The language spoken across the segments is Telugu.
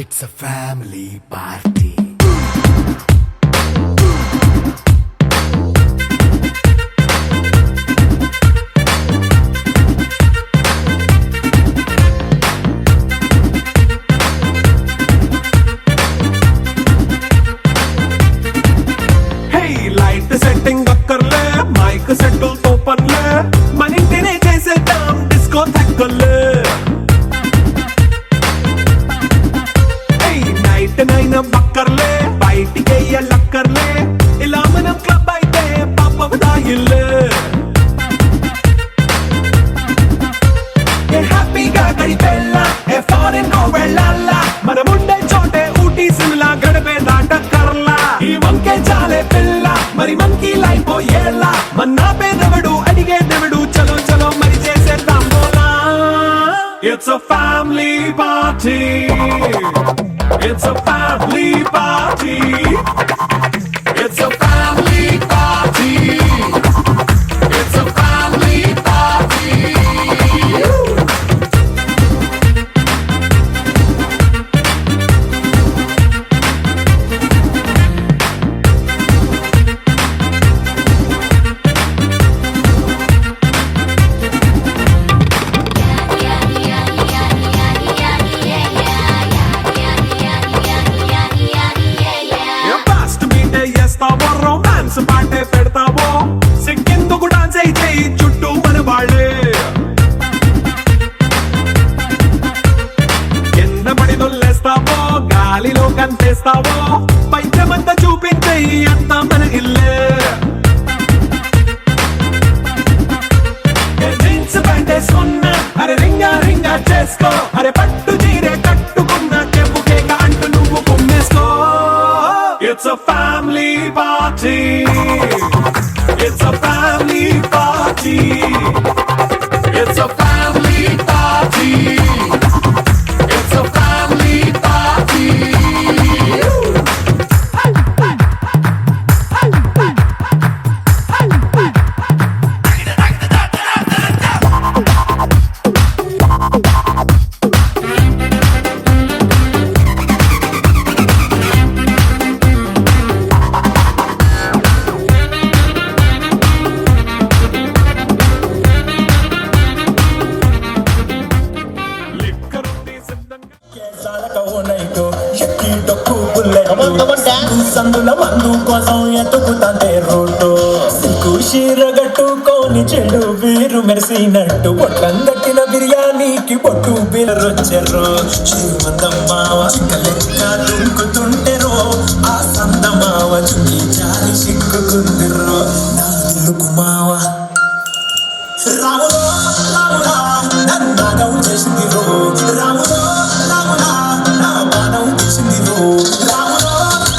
It's a family party. Hey, light setting akkarle, mic settle to panle, manintine chesedam disco thakkale. నైనా బక్కర్లే బయటికి లక్కర్లే ఇలా మనం క్లబ్ అయితే పాపం దాయిల్లే ఏ హ్యాపీగా గడిపెళ్ళ ఏ ఫారెన్ కో వెళ్ళాల మనముండే చోటే ఊటీ సిమ్లా గడిపే దాటక్కర్లా ఈ వంకే చాలే పిల్ల మరి మంకీ లైఫ్ ఏళ్ళ మన్నా పేదవడు అడిగే దేవుడు చలో చలో మరి చేసేద్దాం బోలా It's a family party. It's a family party. It's a family party. It's a family party. Romance పాటే పెడతావో సిగ్గెందుకు డాన్స్ అయితే చుట్టూ మన వాళ్ళే కింద పడి దొల్లేస్తావో గాలిలో కంతేస్తావో పైచమంతా చూపించే అంతా మన ఇల్లే జీన్స్ ప్యాంటేసుకున్నా అరే రింగా రింగా చేసుకో అరే పట్టు చీరే కట్టుకున్న చెప్పుకే అంటూ నువ్వు కుమ్మేసుకో It's a family party. It's a family party. It's a family party. It's a family party. సందుల మందు కోసం ఎత్తుకుతాంటే రోడ్డు సిక్కు చీరగట్టుకొని చెడు వీరు మెరిసినట్టు పొట్లం కట్టిన బిర్యానీకి పొట్టు బీరొచ్చారు శ్రీమంతమ్మావ చిక్కలెక్క దుంకుతుంటెరో ఆ సందమావ చుంకి చాలి సిక్కుకుందిరో నా దిల్లుకు మావ రాములో రాములా నన్నాగం చేసింది రో రాములో రాములా నా బాణం చేసింది రో రాములో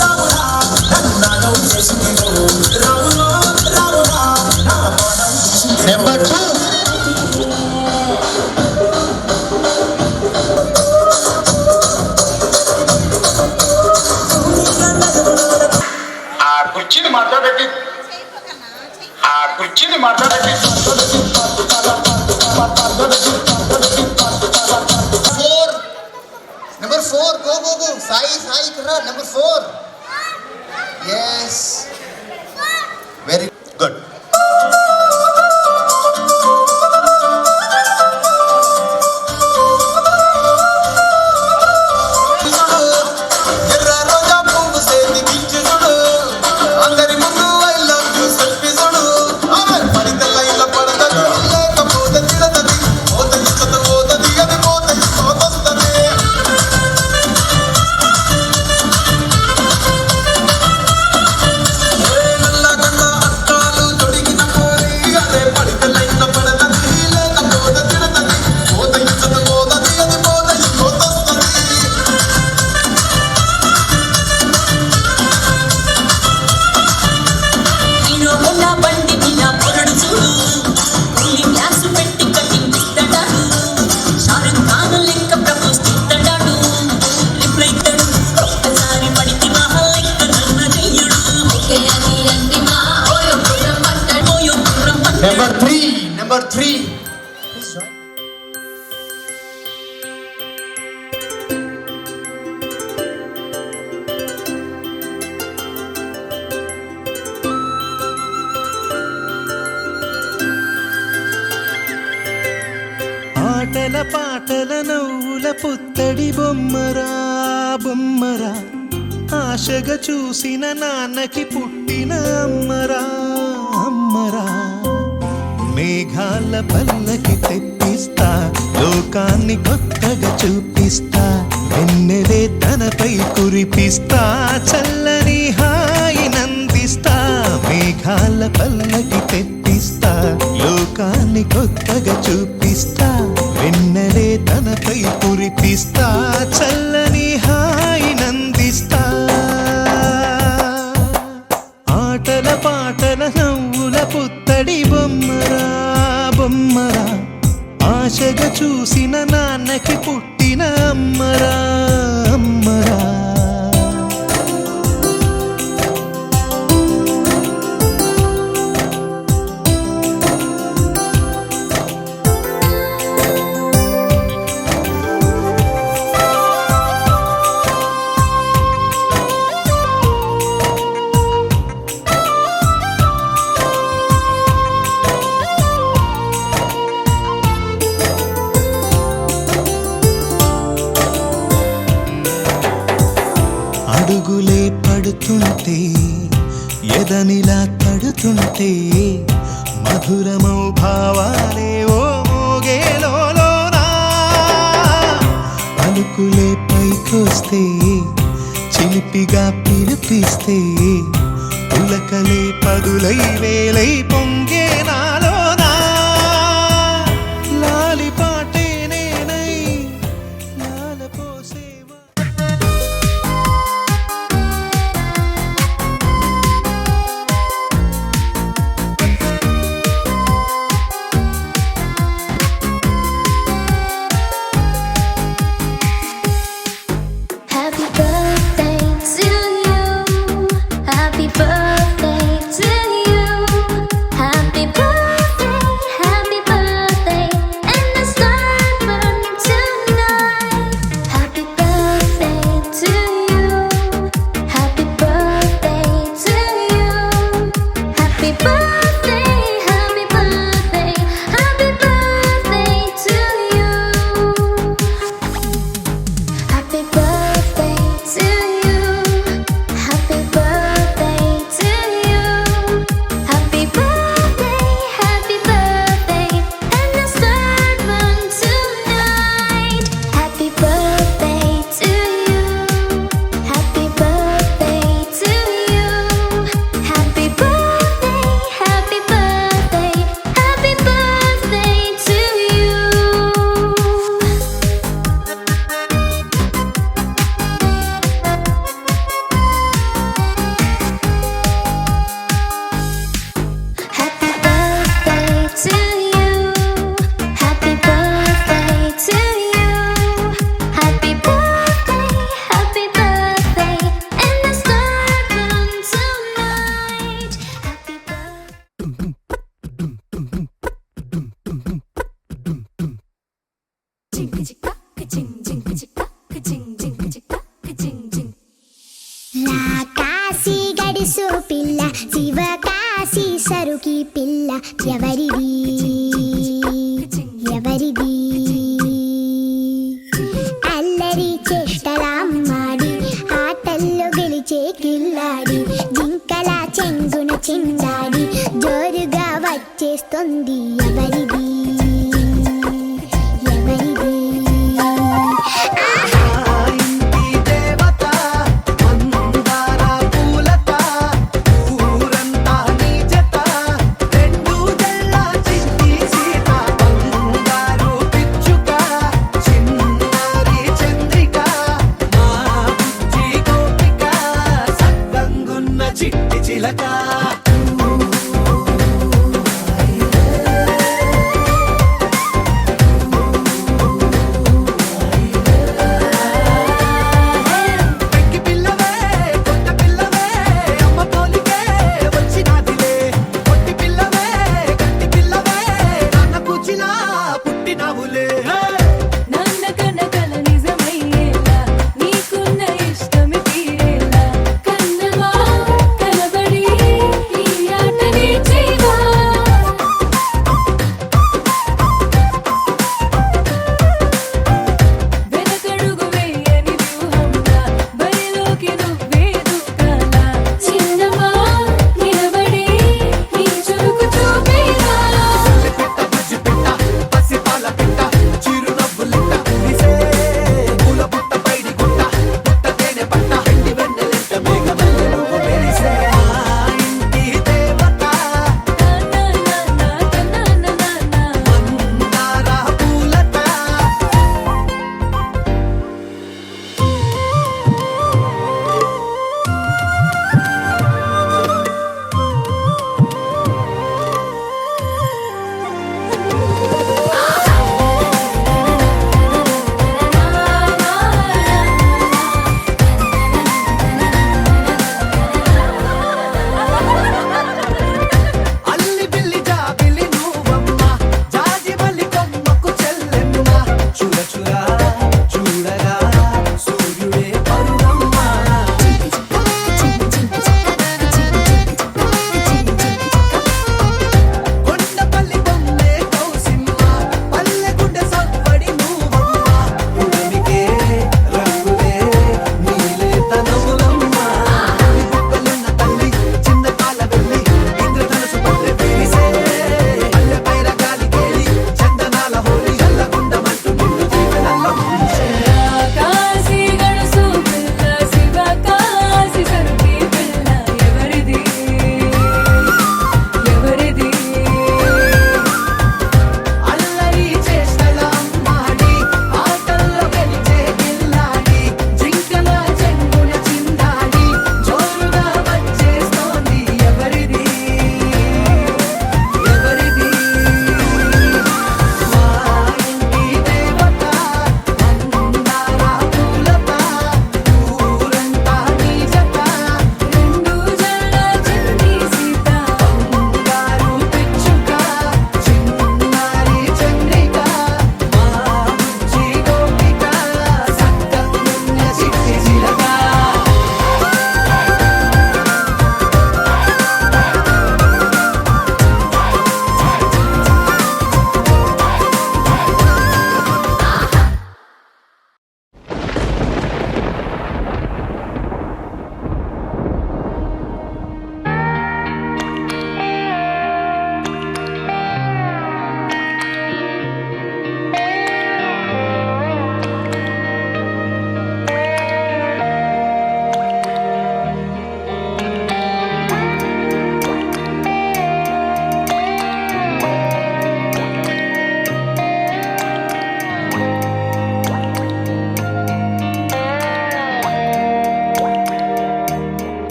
రాములా నన్నాగం చేసింది రో రాములో రాములా నా బాణం చేసింది నెంబర్ 2 ఆ కుర్చీని మాట్లాడబెట్టి Number 4, go. Sai, kara. Number 4. Yes. Very good. నల్ల గండ అట్టాలు పుత్తడి బొమ్మరా బొమ్మరా, ఆశగా చూసిన నాన్నకి పుట్టిన అమ్మరా అమ్మరా. మేఘాల పల్లకి తెప్పిస్తా, లోకాన్ని కొత్తగా చూపిస్తా, వెన్నెలే తనపై కురిపిస్తా, చల్లని హాయి నందిస్తా. మేఘాల పల్లకి తెప్పిస్తా, లోకాన్ని కొత్తగా చూపిస్తా, వెన్నెలే తనపై కురిపిస్తా, చల్లని హాయి నందిస్తా. ఆటల పాటల నవ్వుల పుత్తడి బొమ్మరా బొమ్మరా, ఆశగా చూసిన నాన్నకి పుట్టిన అమ్మరా అమ్మరా. అడుగులే పడుతుంటే ఎదనిలా తడుతుంటే, మధురమౌ భావాలే ఓ మోగేలోనా. పలుకులే పైకొస్తే చిలిపిగా పిలిపిస్తే, పులకలే పదులై వేలై పొంగే నాలోనా. లాలి పాటే నేనై లాలపోసేవా. Happy birthday to you. Happy birthday to you. Happy birthday, happy birthday, and the star burn tonight. Happy birthday to you. Happy birthday to you. Happy birthday, happy birthday, happy birthday to you. Happy birthday to you. Happy birthday to you. Happy birthday, happy birthday, and the star burn tonight. Happy birthday to you. Happy birthday to you. Happy birthday, happy birthday, happy birthday to you. Happy birthday to you. Happy birthday to you. Happy birthday, and the star burn tonight. Happy birthday. Kashi గడిసు పిల్ల, శివ కాశీ సరుకి పిల్ల, ఎవరిది ఎవరిది? అల్లరి చేష్టలామ్మాడి, ఆటల్లో గెలిచే కిల్లాడి, జింకల చెంగున చిందాడి, జోరుగా వచ్చేస్తుంది ఎవరిది ఎవరిది? చిన్నారి చంద్రిక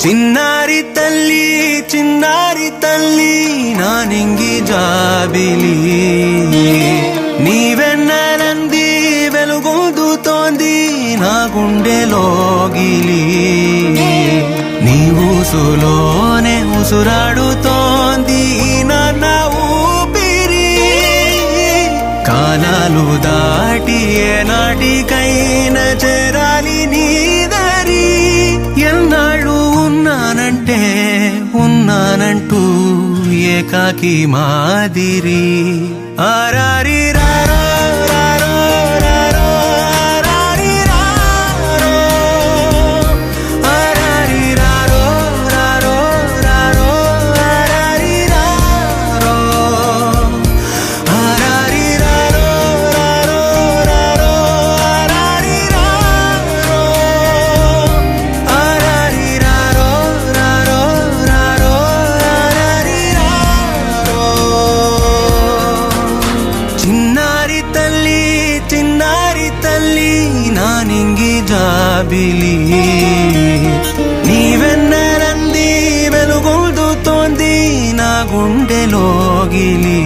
చిన్నారి తల్లి చిన్నారి తల్లి నా నింగి జాబిలి నీవెన్నెలంది వెలుగొందుతోంది నా గుండెలోగిలి నీ ఊసులోనే ఉసురాడుతోంది నా ఊపిరి కాలాలు దాటి ఏనాటికైనా చేరాలి నీ దరి ఎన్నాళ్ళు ఉన్నానంటూ ఏకాకి మాదిరి ఆరారి రారో రారో రారో ఆరారి రారో ఆరారి రారో రారో రారో ఆరారి రారో ఆరారి రారో రారో రారో ఆరారి రారో ఆరారి రారో రారో రారో ఆరారి రారో చిన్నారి తల్లి నా నింగి జాబిలి నీవెన్నెలంది వెలుగొందుతోంది నా గుండెలోగిలి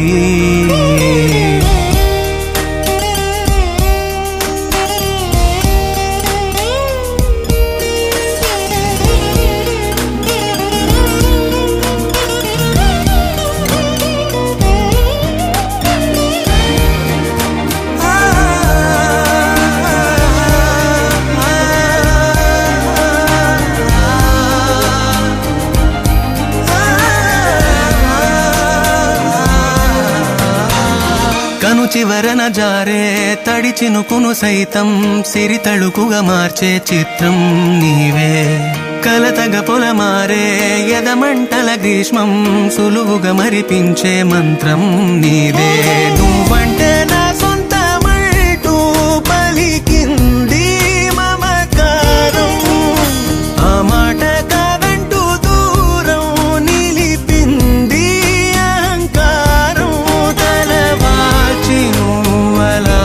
కను చివరన జారే తడి చినుకును సైతం సిరి తళుకుగా మార్చే చిత్రం నీవే కలతగ పొలమారే ఎదమంటల గ్రీష్మం సులువుగా మరిపించే మంత్రం నీదే నువ్వంటే నా సొంతమంటూ పలికింది మమకారం ఆ మాట కాదంటూ దూరం నిలిపింది అహంకారం తలవాచి నువ్వలా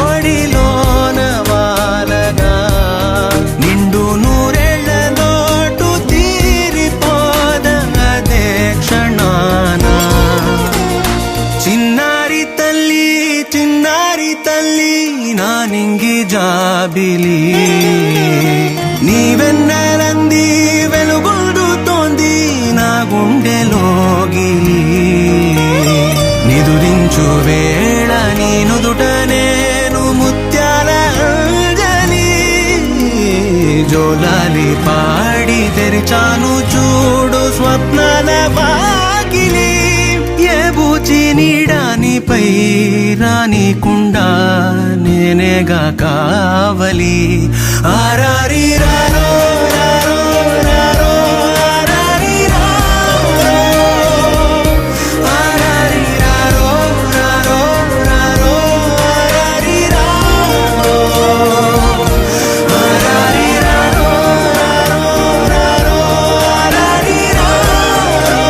ఒడిలోన వాలగా నిండు నూరేళ్ల లోటు తీరిపోదదే క్షణాన చిన్నారి తల్లి నా నింగి జాబిలి నీవెన్నెలంది వెలుగొందుతోంది నా గుండెలోగిలి నిదురించు వేళ నీ నుదుట నేను ముత్యాల అంజలి జోలాలి పాడి తెరిచాను చూడు స్వప్నాల వాకిలి ఏ బూచి నీడానిపై రానికుండా నేనేగా కావలి ఆరారి రారో రారో రారో ఆరారి రారో ఆరారి రారో రారో రారో ఆరారి రారో ఆరారి రారో రారో రారో ఆరారి రారో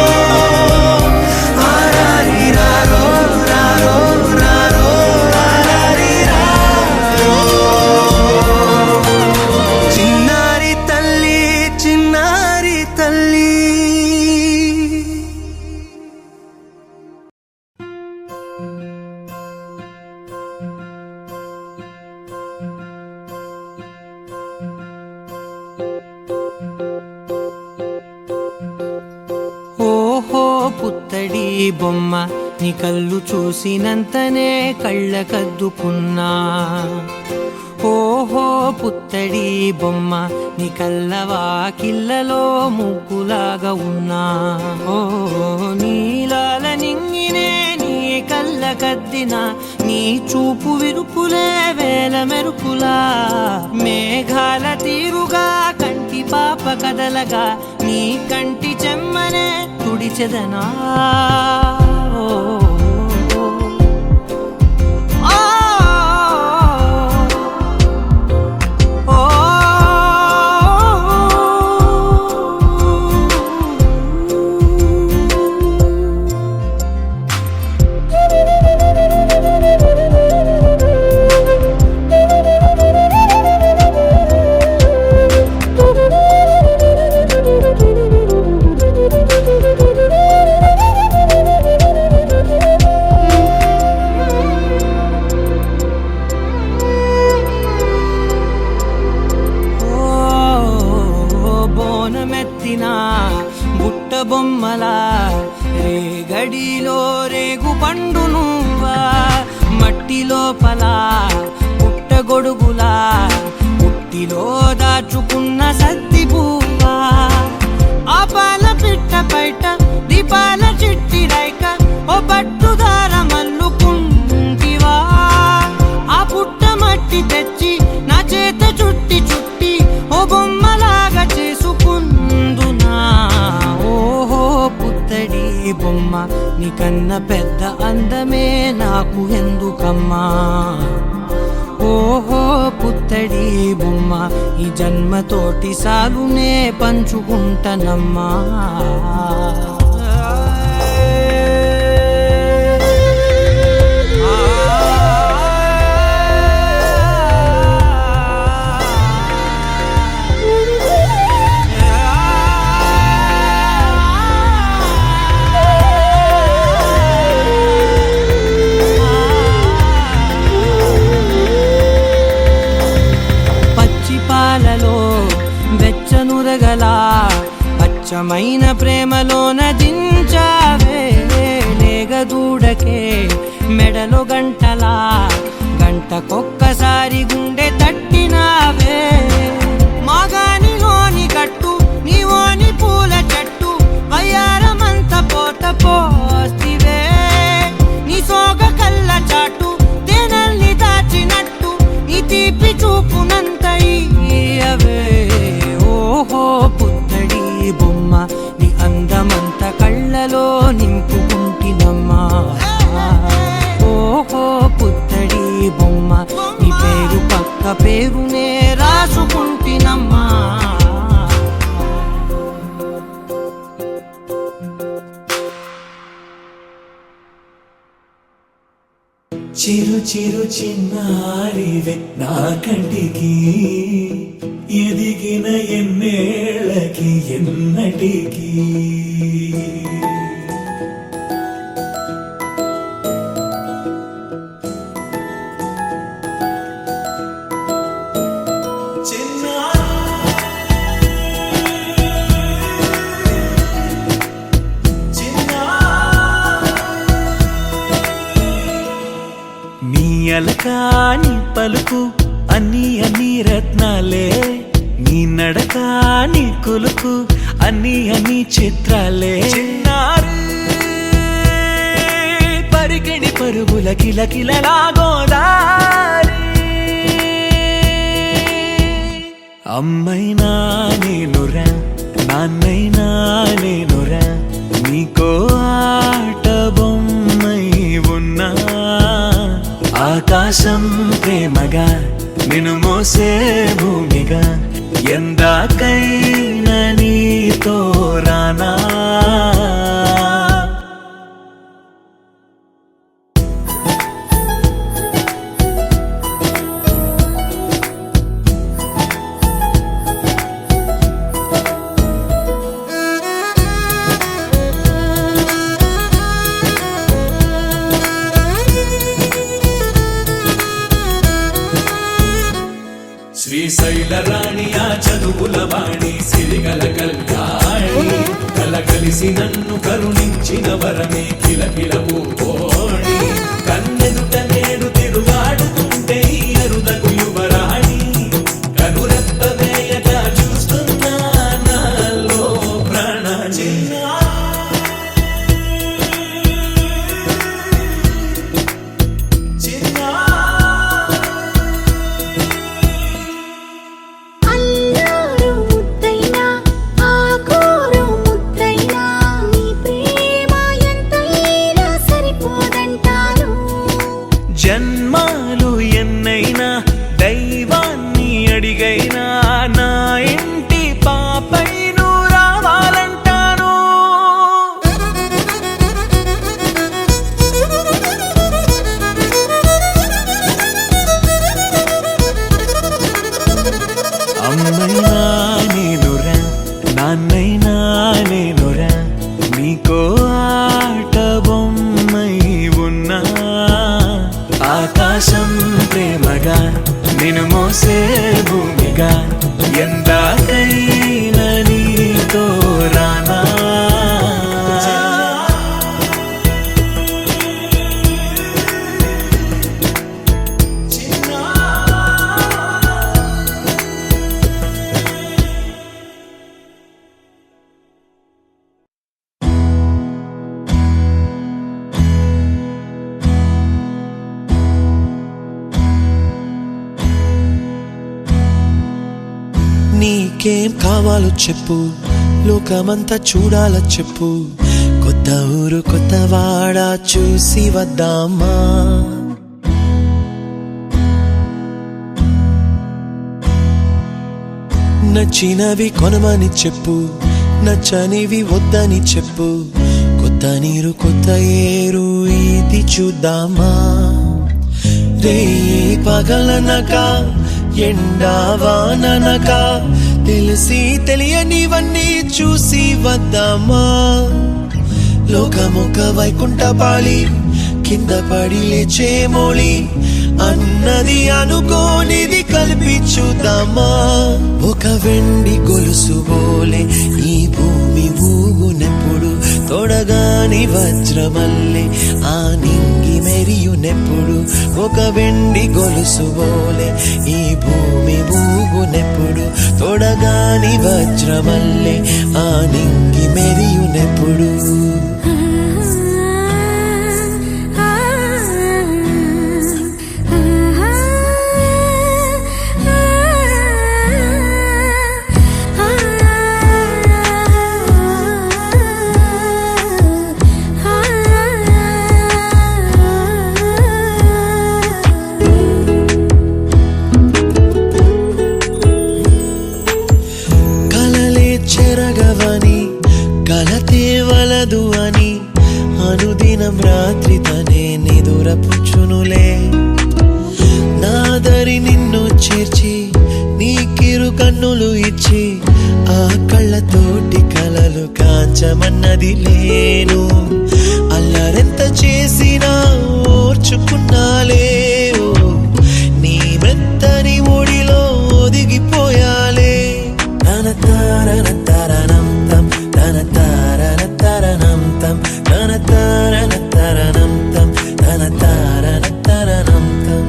ఆరారి రారో రారో రారో ఆరారి రారో చిన్నారి తల్లి ఓహో పుత్తడి బొమ్మ నీ కళ్ళు చూసినంతనే కళ్ళకద్దుకున్నా ఓహో పుత్తడి బొమ్మ నీ కళ్ళవాకిళ్ళలో ముగ్గులాగా ఉన్నా ఓ నీలాల నింగినే నీ కళ్ళకద్దిన నీ చూపు విరుపులే వేల మెరుపులా మేఘాల తీరుగా కంటి పాప కదలగా నీ కంటి చెమ్మనే తుడిచెదనా బొమ్మలా రేగడిలో రేగు పండు నువ్వా మట్టి లోపల పుట్టగొడుగులా పుట్టిలో దాచుకున్న సత్తి పువ్వా ఆ పాల పిట్ట బయట దీపాల చిట్టి రైక ఓ పట్టుదార మల్లుకుంటివా ఆ పుట్ట మట్టి తెచ్చి నా చేత చుట్టి చుట్టి ఓ బొమ్మలాగా చేసుకుందునా ఓహో పుత్తడి బొమ్మ నీకన్న పెద్ద అందమే నాకు ఎందుకమ్మా ఓహో పుత్తడి బొమ్మ ఈ జన్మతోటి సాలునే పంచుకుంటనమ్మా వెచ్చనురగలా అచ్చమైన ప్రేమలోన దించావే లేగదూడకే మెడలో గంటలా గంటకొక్కసారి గుండె తట్టినావే మాగానిలోని గట్టు నీవోని పూల చెట్టు వయ్యారమంత పోత పోస్తివే నీ సోగ కళ్ళ చాటు తేనల్ని దాచినట్టు నీ తీపి చూపునంత ఇయ్యవే ఓహో పుత్తడి బొమ్మ నీ అందమంత కళ్ళలో నింపుకుంటినమ్మా ఓహో పుత్తడి బొమ్మ నీ పేరు పక్క పేరునే రాసుకుంటినమ్మా చిరు చిరు చిన్నారివే నా కంటికి ఎదిగిన ఎన్నేళ్ళకి ఎన్నటికి అలకాని పలుకు అన్ని అన్ని రత్నాలే నీ నడక నీ కొలుకు అన్ని అన్ని చిత్రాలే పరికిణి పరుగుల కిలకిలలాగోదారి అమ్మైనా నేనురా నాన్నైనా నేనురా నీకో ఆట బొమ్మై ఉన్నా ఆకాశం ప్రేమగా నిన్ను మోసే భూమిగా ఎందాకైనా నీతో రానా శ్రీశైల రాణి ఆ చదువుల వాణి సిరిగల కళ్యాణి కలగలిసి నన్ను కరుణించిన వరమే కిలకిల పూకోణి కన్నెదుట నేడు తిరుగాడుతుంటే ఈ అరుదకు యువరాణి కనురెప్ప వేయగా చూస్తున్నా నాలో ప్రాణ జన్మాలు ఎన్నైనా దైవాన్ని అడిగైనా నా ఇంటి పాపై నువ్వు రావాలంటాను అమ్మైనా నేనురా నాన్నైనా నేనురా నీకో ఆట బొమ్మై ఉన్నా ఆకాశం ప్రేమగా నిన్ను మోసే భూమిగా ఎందాకైనా నీతో రానా నీకేం కావాలో చెప్పు, లోకమంతా చూడాల చెప్పు, కొత్త ఊరు కొత్త వాడ చూసి వద్దామా. నచ్చినవి కొనమని చెప్పు, నచ్చనివి వద్దని చెప్పు, కొత్త నీరు కొత్త ఏరు ఇది చూద్దామా. రే పగలనక ఎండావాననక తెలిసి తెలియనివన్నీ చూసి వద్దామా. లోకమొక వైకుంఠపాళి, కింద పడి లేచే మోళి, అన్నది అనుకోనిది కలిపి చూద్దామా. ఒక వెండి గొలుసు బోలే ఈ భూమి ఊగునెప్పుడు, తొడగాని వజ్రమల్లె ఆ నింగి మెరియునెప్పుడు. ఒక వెండి గొలుసు బోలే ఈ భూమి ఊగునెప్పుడు, తొడగాని వజ్రమల్లె ఆ నింగి మెరియునెప్పుడు. చెరగవని కలతే వలదు అని అనుదినం రాత్రి తనే నిదురపుచ్చునులే. నాదరి నిన్ను చేర్చి నీకిరు కన్నులు ఇచ్చి, ఆ కళ్ళతోటి కలలు కాంచమన్నది లేను. అల్లరెంత చేసినా ఓర్చుకున్నాలే, నీ మెత్తని ఒడిలో ఒదిగిపోయాలే. తన తారన తరణం తం, తన తారన తరణం తం, తన తారన తరణం తం, తన తారన తరణం తం.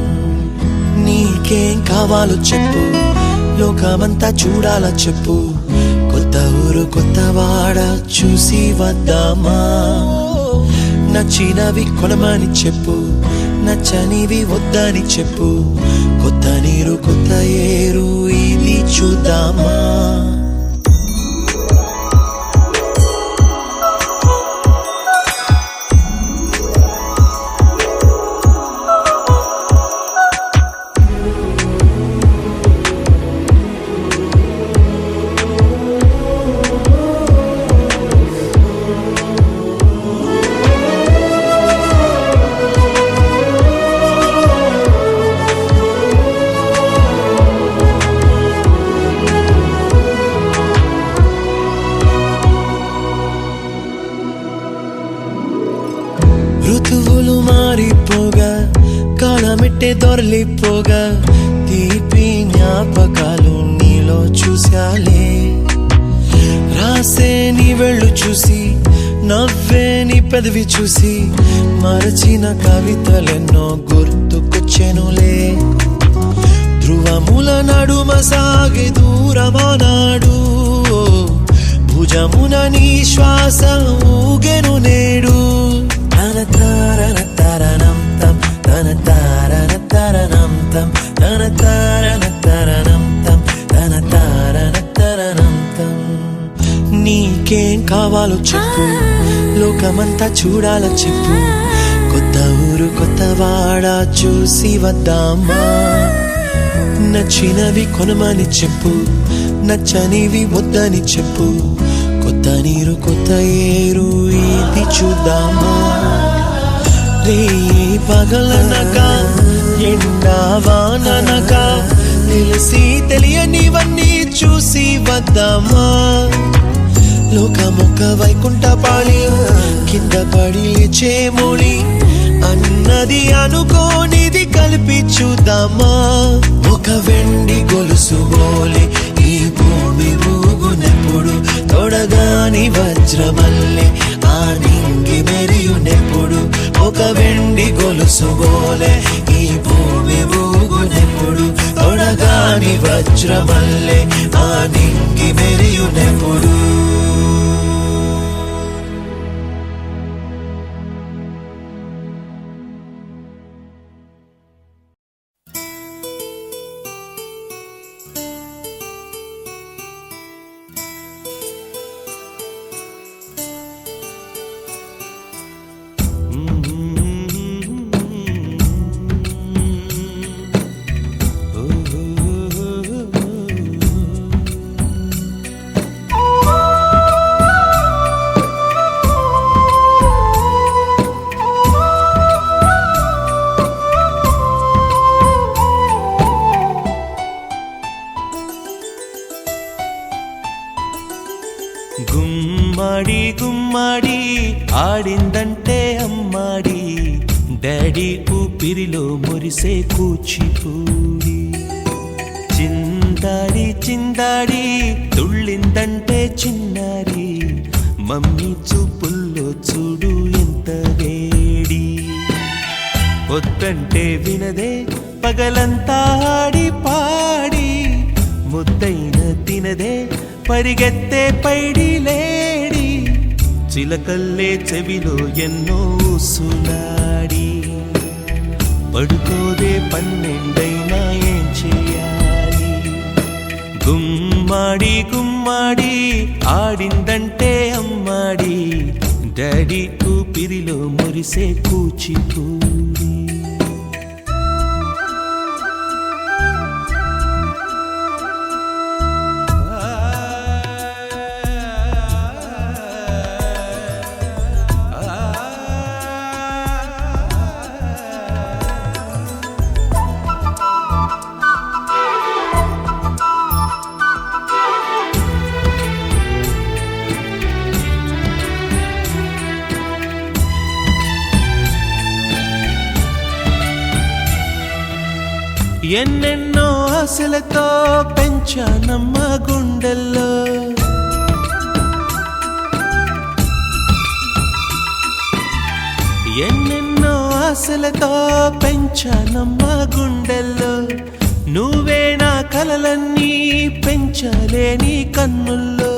నీకేం కావాలో చెప్పు, లోకమంతా చూడాల చెప్పు, కొత్త ఊరు కొత్త వాడ చూసి వద్దామా. నచ్చినవి కొనమని చెప్పు, నచ్చనివి వద్దని చెప్పు, కొత్త నీరు కొత్త ఏరు ఇది చూద్దామా. ఋతువులు మారిపోగా కాలమెట్టే దొరలిపోగా, తీపి జ్ఞాపకాలు నీలో చూశాలే. రాసే నీ వెళ్ళు చూసి, నవ్వే నీ పెదవి చూసి, మరచిన కవితలెన్నో గుర్తుకొచ్చెనులే. ధ్రువముల నడుమ సాగే దూరమానాడు, భుజమున నీ శ్వాస ఊగెను నేడు. తన తారన తరణం తం, తన తారన తరణం తం, తన తారన తరణం తం, తన తారన తరణం తం. నీకేం కావాలో చెప్పు, లోకమంతా చూడాల చెప్పు, కొత్త ఊరు కొత్త వాడ చూసి వద్దామా. నచ్చినవి కొనమని చెప్పు, నచ్చనివి వద్దని చెప్పు, కొత్త నీరు కొత్త ఏరు ఇది చూద్దామా. రే పగలనక ఎండావాననక తెలిసి తెలియనివన్నీ చూసి వద్దామా. లోకమొక వైకుంఠపాళి, కింద పడి లేచే మోళి, అన్నది అనుకోనిది కలిపి చూద్దామా. ఒక వెండి గొలుసు బోలే ఈ భూమి ఊగునెప్పుడు, తొడగాని వజ్రమల్లె ఆ నింగి మెరియునెప్పుడు. ఒక వెండి గొలుసు బోలే ఈ భూమి ఊగునెప్పుడు, తొడగాని వజ్రమల్లె ఆ నింగి మెరియునెప్పుడు. గుమ్మాడి గుమ్మాడి ఆడిందంటే అమ్మాడి డాడీ ఊపిరిలో మురిసే కూచిపూడి చిందాడి చిందాడి తుళ్ళిందంటే చిన్నారి మమ్మీ చూపుల్లో చూడు ఎంత వేడి వద్దంటే వినదే పగలంతా ఆడి పాడి ముద్దైన తినదే పరిగెత్తే పైడి లేడి చిలకల్లే చెవిలో ఎన్నో సులాడి పడుకోదే పన్నెండైనా ఏం చేయాలి గుమ్మాడి గుమ్మాడి ఆడిందంటే అమ్మాడి డాడీ ఊపిరిలో మురిసే కూచిపూడి ఎన్నెన్నో ఆశలతో పెంచానమ్మ గుండెల్లో ఎన్నెన్నో ఆశలతో పెంచానమ్మ గుండెల్లో నువ్వే నా కలలన్నీ పెంచాలే నీ కన్నుల్లో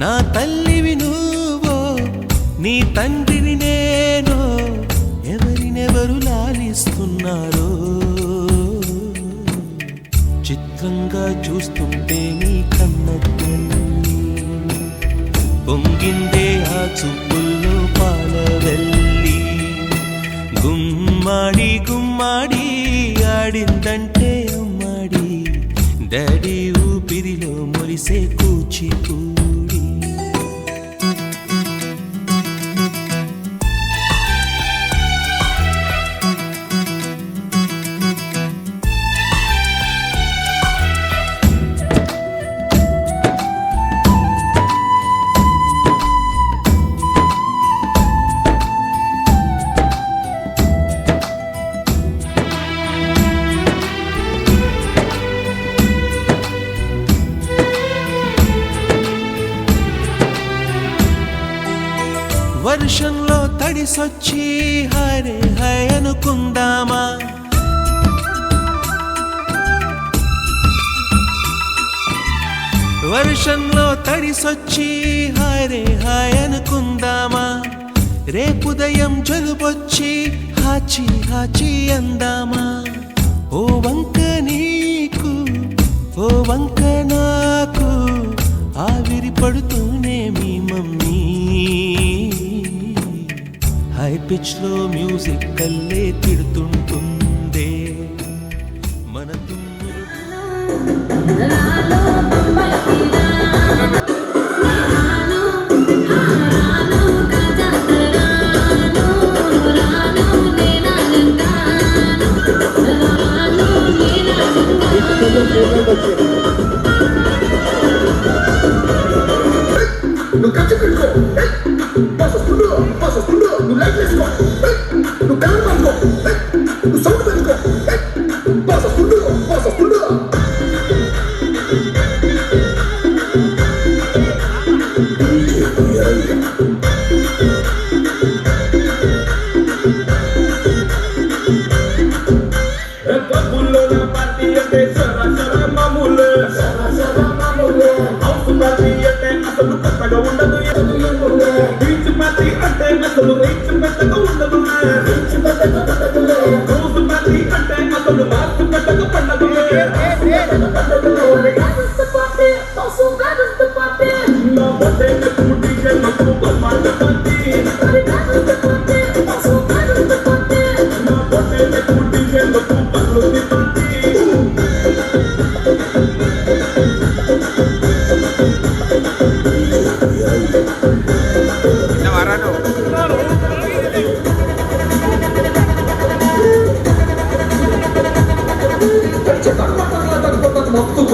నా తల్లివి నువ్వో నీ తండ్రిని నేను ఎవరినెవరు లాలిస్తున్నారో చిత్రంగా చూస్తుంటే నీ కన్నెల్లి పొంగిందే ఆ చూపుల్లో పాలవెల్లి గుమ్మాడి గుమ్మాడి ఆడిందంటే అమ్మాడి డాడీ ఊపిరిలో మురిసే కూచిపూడి వర్షంలో తడిసొచ్చి హరే హై అనుకుందామా వర్షంలో తడిసొచ్చి హరే హై అనుకుందామా రేపుదయం జలుబొచ్చి హాచి హాచి అందామా ఓ వంక నీకు ఓ వంక నాకు ఆవిరి పడుతూనే మీ మమ్మీ హై పిచ్ లో మ్యూజిక్ కల్లే తిడుతుంటుందే మన తుమ్ములు No cacho que no, pasas tú no, no like let's go, no calma no, no sound let's go, pasas tú no. మొత్తం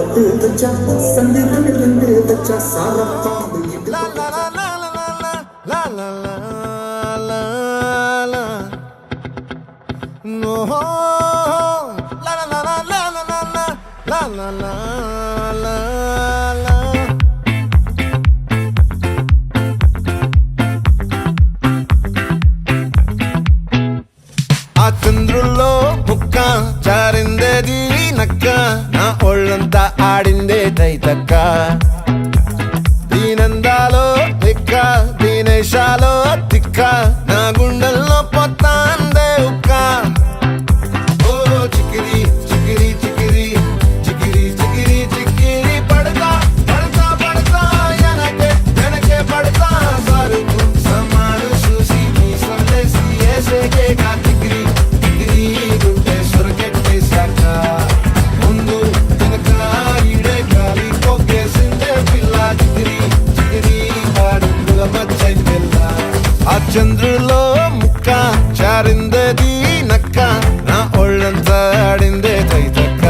பட்டு வச்சா சந்திரன் ரெண்டு வச்சா சாரப்பாம்பு இது ఆ చంద్రుల్లో ముక్క జారిందేది నక్క నా ఒళ్ళంతా ఆడిందే దైతక్క దీనందాలో తిక్క దీనేశాలో తిక్క నా గుండెల్లో పొత్తాందే ఉక్క ఓ చికిరి చికిరి చికిరి చికిరి చికిరి చికిరి పడతా పడతా పడతా ఎనకే ఎనకే పడతా సరుకు సమాను చూసి నీ సందేశి ఏసేకే కా చికిరి చికిరి గుండె సొరకెట్టేశాక ముందు వెనక ఈడే గాలి పోగేసిందే పిల్ల చికిరి చికిరి ఆడుగుల మచ్చై పిల్ల ఆ చంద్రులో ముక్క చారిందేది నక్క నా ఒళ్ళంతా ఆడిందే తైతక్క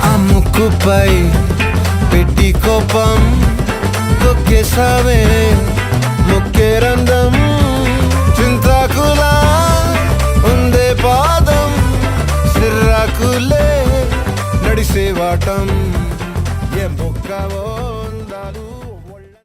ఆ ముక్కుపై పెట్టి కోపం తొక్కేసావే ముక్కే రంధ్రం చింతాకులా ఉందే పాదం సిర్రాకులే నడిసే వాటం ఏ మొక్కవో అందాలు